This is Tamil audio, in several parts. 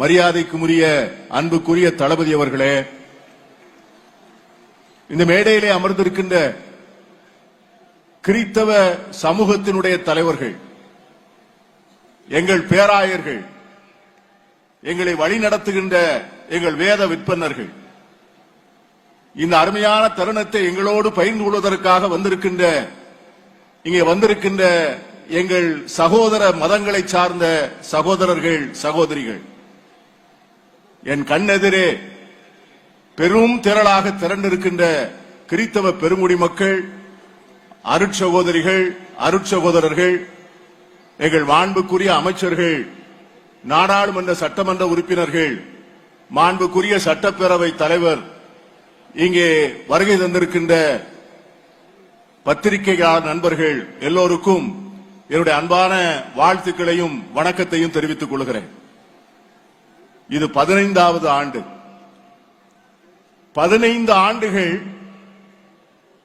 மரியாதைக்குரிய அன்புக்குரிய தளபதி அவர்களே, இந்த மேடையிலே அமர்ந்திருக்கின்ற கிறித்தவ சமூகத்தினுடைய தலைவர்கள், எங்கள் பேராயர்கள், எங்களை வழிநடத்துகின்ற எங்கள் வேத விற்பனர்கள், இந்த அருமையான தருணத்தை எங்களோடு பகிர்ந்து கொள்வதற்காக இங்கே வந்திருக்கின்ற எங்கள் சகோதர மதங்களை சார்ந்த சகோதரர்கள், சகோதரிகள், என் கண்ணெதிரே பெரும் திரளாக திரண்டிருக்கின்ற கிறித்தவ பெருங்குடி மக்கள், அருட்சகோதரிகள், அருட்சகோதரர்கள், எங்கள் மாண்புக்குரிய அமைச்சர்கள், நாடாளுமன்ற சட்டமன்ற உறுப்பினர்கள், மாண்புக்குரிய சட்டப்பேரவை தலைவர், இங்கே வருகை தந்திருக்கின்ற பத்திரிகையாளர் நண்பர்கள் எல்லோருக்கும் என்னுடைய அன்பான வாழ்த்துக்களையும் வணக்கத்தையும் தெரிவித்துக் கொள்கிறேன். இது 15வது ஆண்டு. 15 ஆண்டுகள்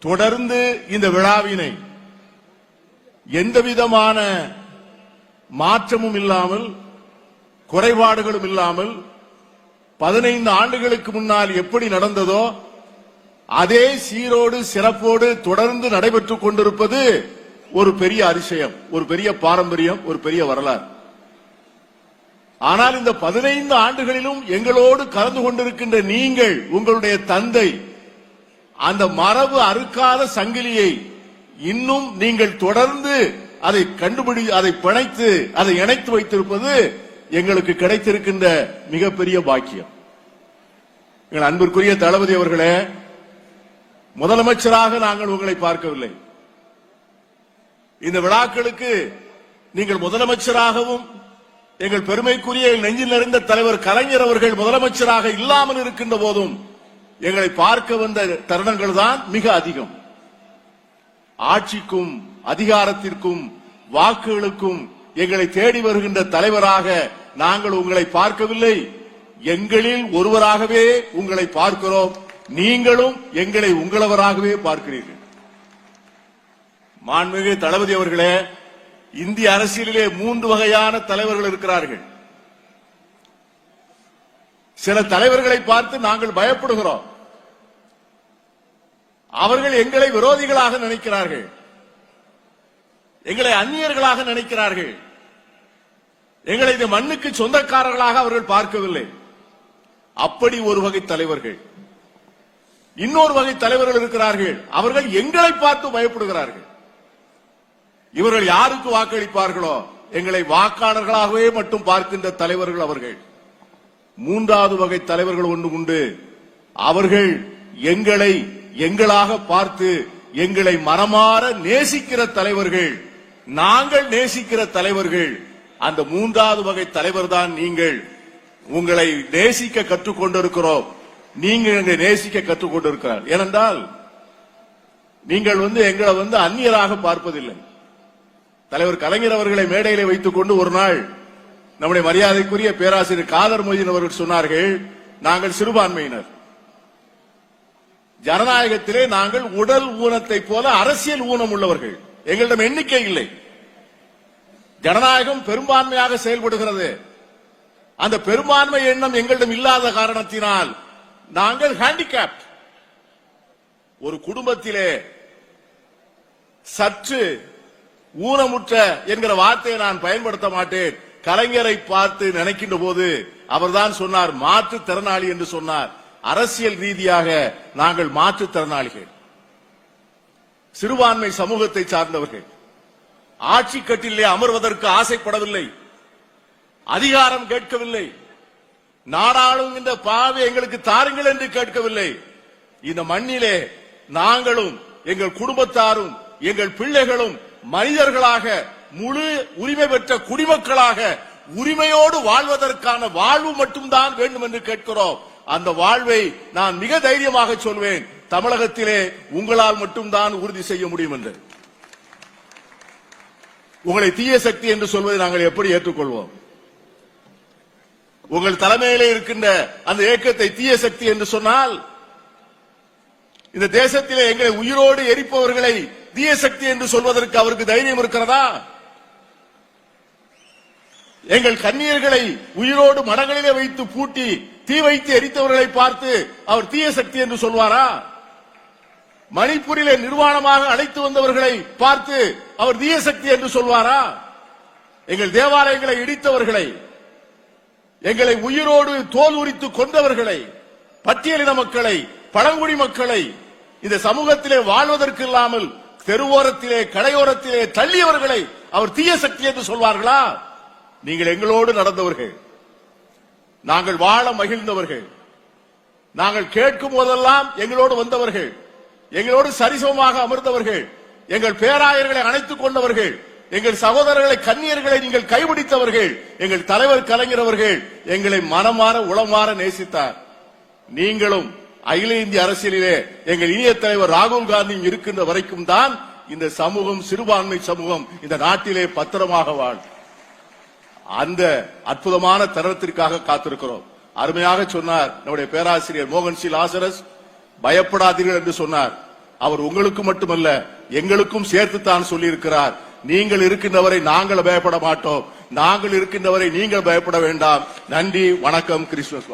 தொடர்ந்து இந்த விழாவினை எந்தவிதமான மாற்றமும் இல்லாமல், குறைபாடுகளும் இல்லாமல் 15 ஆண்டுகளுக்கு முன்னால் எப்படி நடந்ததோ அதே சீரோடு சிறப்போடு தொடர்ந்து நடைபெற்றுக் கொண்டிருப்பது ஒரு பெரிய அதிசயம், ஒரு பெரிய பாரம்பரியம், ஒரு பெரிய வரலாறு. ஆனால் இந்த 15 ஆண்டுகளிலும் எங்களோடு கலந்து கொண்டிருக்கின்ற நீங்கள், உங்களுடைய தந்தை, அந்த மரபு அறுக்காத சங்கிலியை இன்னும் நீங்கள் தொடர்ந்து அதை அதை பிணைத்து அதை இணைத்து வைத்திருப்பது எங்களுக்கு கிடைத்திருக்கின்ற மிகப்பெரிய பாக்கியம். எங்கள் அன்பிற்குரிய தளபதி அவர்களே, முதலமைச்சராக நாங்கள் உங்களை பார்க்கவில்லை. இந்த விழாக்களுக்கு நீங்கள் முதலமைச்சராகவும், எங்கள் பெருமைக்குரிய நெஞ்சில் நிறைந்த தலைவர் கலைஞர் அவர்கள் முதலமைச்சராக இல்லாமல் இருக்கின்ற போதும் எங்களை பார்க்க வந்த தருணங்கள் தான் மிக அதிகம். ஆட்சிக்கும் அதிகாரத்திற்கும் வாக்குகளுக்கும் எங்களை தேடி வருகின்ற தலைவராக நாங்கள் உங்களை பார்க்கவில்லை. எங்களில் ஒருவராகவே உங்களை பார்க்கிறோம். நீங்களும் எங்களை உங்களவராகவே பார்க்கிறீர்கள். மாண்புமிகு தளபதி அவர்களே, இந்திய அரசியலிலே 3 வகையான தலைவர்கள் இருக்கிறார்கள். சில தலைவர்களை பார்த்து நாங்கள் பயப்படுகிறோம். அவர்கள் எங்களை விரோதிகளாக நினைக்கிறார்கள், எங்களை அந்நியர்களாக நினைக்கிறார்கள், எங்களை இந்த மண்ணுக்கு சொந்தக்காரர்களாக அவர்கள் பார்க்கவில்லை. அப்படி ஒரு வகை தலைவர்கள். இன்னொரு வகை தலைவர்கள் இருக்கிறார்கள், அவர்கள் எங்களை பார்த்து பயப்படுகிறார்கள். இவர்கள் யாருக்கு வாக்களிப்பார்களோ எங்களை வாக்காளர்களாகவே மட்டும் பார்க்கின்ற தலைவர்கள் அவர்கள். 3வது வகை தலைவர்கள் ஒன்று உண்டு. அவர்கள் எங்களை எங்களாக பார்த்து எங்களை மனமாற நேசிக்கிற தலைவர்கள், நாங்கள் நேசிக்கிற தலைவர்கள். அந்த 3வது வகை தலைவர் தான் நீங்கள். உங்களை நேசிக்க கற்றுக்கொண்டிருக்கிறோம், நீங்கள் எங்களை நேசிக்க கற்றுக்கொண்டிருக்கிறார். ஏனென்றால் நீங்கள் எங்களை அந்நியராக பார்ப்பதில்லை. தலைவர் கலைஞர் அவர்களை மேடையிலே வைத்துக் கொண்டு ஒரு நாள் நம்முடைய மரியாதைக்குரிய பேராசிரியர் காதர் மொய்தீன் அவர்கள் சொன்னார்கள், நாங்கள் சிறுபான்மையினர், ஜனநாயகத்திலே நாங்கள் உடல் ஊனத்தை போல அரசியல் ஊனம் உள்ளவர்கள், எங்களிடம் எண்ணிக்கை இல்லை. ஜனநாயகம் பெரும்பான்மையாக செயல்படுகிறது. அந்த பெரும்பான்மை எண்ணம் எங்களிடம் இல்லாத காரணத்தினால் நாங்கள் ஹேண்டிகேப்ட். ஒரு குடும்பத்திலே சற்று ஊனமுற்ற என்கிற வார்த்தையை நான் பயன்படுத்த மாட்டேன். கலைஞரை பார்த்து நினைக்கின்ற போது அவர்தான் சொன்னார் மாற்றுத்திறனாளி என்று சொன்னார். அரசியல் ரீதியாக நாங்கள் மாற்றுத்திறனாளிகள், சிறுபான்மை சமூகத்தை சார்ந்தவர்கள். ஆட்சி கட்டிலே அமர்வதற்கு ஆசைப்படவில்லை, அதிகாரம் கேட்கவில்லை, நாடாளுகின்ற பாவை எங்களுக்கு தாருங்கள் என்று கேட்கவில்லை. இந்த மண்ணிலே நாங்களும் எங்கள் குடும்பத்தாரும் எங்கள் பிள்ளைகளும் மனிதர்களாக முழு உரிமை பெற்ற குடிமக்களாக உரிமையோடு வாழ்வதற்கான வாழ்வு மட்டும்தான் வேண்டும் என்று கேட்கிறோம். அந்த வாழ்வை நான் மிக தைரியமாக சொல்வேன், தமிழகத்திலே உங்களால் மட்டும்தான் உறுதி செய்ய முடியும் என்று. உங்களை தீய சக்தி என்று சொல்வதை நாங்கள் எப்படி ஏற்றுக்கொள்வோம்? உங்கள் தலைமையிலே இருக்கின்ற அந்த இயக்கத்தை தீய சக்தி என்று சொன்னால், இந்த தேசத்திலே எங்களை உயிரோடு எரிப்பவர்களை தீய சக்தி என்று சொல்வதற்கு அவருக்கு தைரியம் இருக்கிறதா? எங்கள் கன்னியர்களை உயிரோடு மடங்களிலே வைத்து பூட்டி தீ வைத்து எரித்தவர்களை பார்த்து அவர் தீய சக்தி என்று சொல்வாரா? மணிப்பூரிலே நிர்வாணமாக அழைத்து வந்தவர்களை பார்த்து அவர் தீய சக்தி என்று சொல்வாரா? எங்கள் தேவாலயங்களை இடித்தவர்களை, எங்களை உயிரோடு தோல் உரித்து கொண்டவர்களை, பட்டியலின மக்களை, பழங்குடி மக்களை இந்த சமூகத்திலே வாழ்வதற்கு இல்லாமல் தெருவோரத்திலே கடையோரத்திலே தள்ளியவர்களை அவர் தீய சக்தி என்று சொல்வார்களா? நீங்கள் எங்களோடு நடந்தவர்கள், நாங்கள் வாழ மகிழ்ந்தவர்கள், நாங்கள் கேட்கும் போதெல்லாம் எங்களோடு வந்தவர்கள், எங்களோடு சரிசமமாக அமர்ந்தவர்கள், எங்கள் பேராயர்களை அணைத்துக் கொண்டவர்கள், எங்கள் சகோதரர்களை கன்னியர்களை நீங்கள் கைபிடித்தவர்கள், எங்கள் தலைவர் கலைஞர் அவர்கள் எங்களை மனமாற உளமாற நேசித்தார். நீங்களும் அகில இந்திய அரசியலிலே எங்கள் இனிய தலைவர் ராகுல் காந்தி இருக்கின்ற வரைக்கும் தான் இந்த சமூகம், சிறுபான்மை சமூகம் இந்த நாட்டிலே பத்திரமாக வாழ். அந்த அற்புதமான தருணத்திற்காக காத்திருக்கிறோம். அருமையாக சொன்னார் நம்முடைய பேராசிரியர் மோகன் சி லாசரஸ், பயப்படாதீர்கள் என்று சொன்னார். அவர் உங்களுக்கு மட்டுமல்ல எங்களுக்கும் சேர்த்துத்தான் சொல்லியிருக்கிறார். நீங்கள் இருக்கின்றவரை நாங்கள் பயப்பட மாட்டோம், நாங்கள் இருக்கின்றவரை நீங்கள் பயப்பட வேண்டாம். நன்றி, வணக்கம், கிறிஸ்துமஸ்.